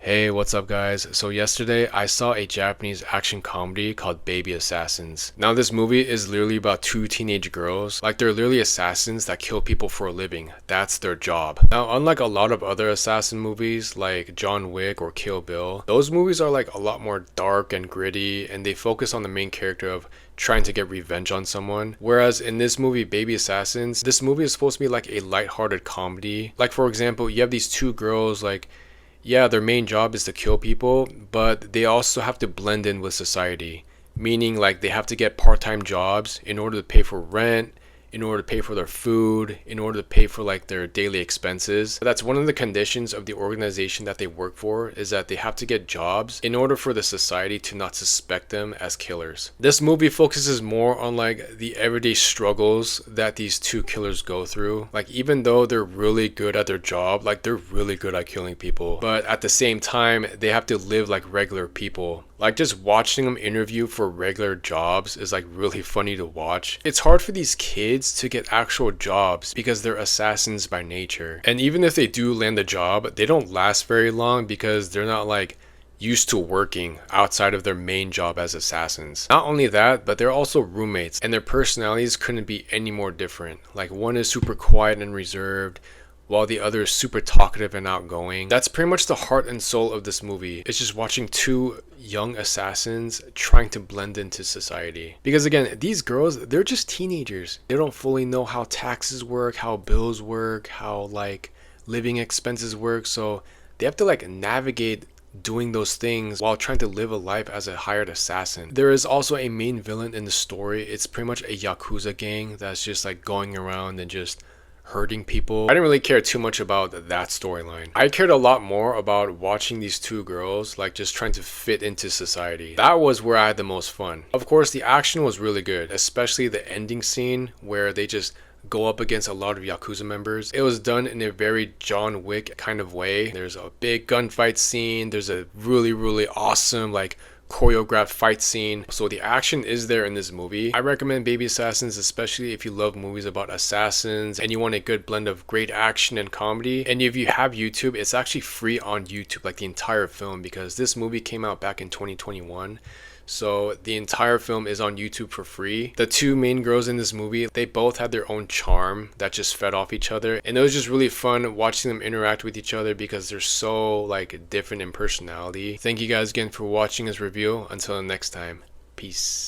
Hey, what's up, guys? So, yesterday I saw a Japanese action comedy called Baby Assassins. Now, this movie is literally about two teenage girls. Like, they're literally assassins that kill people for a living. That's their job. Now, unlike a lot of other assassin movies like John Wick or Kill Bill, those movies are like a lot more dark and gritty, and they focus on the main character of trying to get revenge on someone. Whereas in this movie, Baby Assassins, this movie is supposed to be like a lighthearted comedy. Like, for example, you have these two girls, like, yeah, their main job is to kill people, but they also have to blend in with society. Meaning, like, they have to get part time jobs in order to pay for rent, in order to pay for their food, in order to pay for like their daily expenses. That's one of the conditions of the organization that they work for, is that they have to get jobs in order for the society to not suspect them as killers. This movie focuses more on like the everyday struggles that these two killers go through. Like, even though they're really good at their job, like they're really good at killing people, but at the same time they have to live like regular people. Like, just watching them interview for regular jobs is like really funny to watch. It's hard for these kids to get actual jobs because they're assassins by nature. And even if they do land a job, they don't last very long because they're not like used to working outside of their main job as assassins. Not only that, but they're also roommates, and their personalities couldn't be any more different. Like, one is super quiet and reserved, while the other is super talkative and outgoing. That's pretty much the heart and soul of this movie. It's just watching two young assassins trying to blend into society. Because again, these girls, they're just teenagers. They don't fully know how taxes work, how bills work, how like living expenses work. So they have to like navigate doing those things while trying to live a life as a hired assassin. There is also a main villain in the story. It's pretty much a Yakuza gang that's just like going around and just hurting people. I didn't really care too much about that storyline. I cared a lot more about watching these two girls like just trying to fit into society. That was where I had the most fun. Of course, the action was really good, especially the ending scene where they just go up against a lot of Yakuza members. It was done in a very John Wick kind of way. There's a big gunfight scene. There's a really awesome like choreographed fight scene. So the action is there in this movie. I recommend Baby Assassins, especially if you love movies about assassins and you want a good blend of great action and comedy. And if you have YouTube, it's actually free on YouTube, like the entire film, because this movie came out back in 2021. So the entire film is on YouTube for free. The two main girls in this movie, they both had their own charm that just fed off each other. And it was just really fun watching them interact with each other because they're so like different in personality. Thank you guys again for watching this review. Until next time, peace.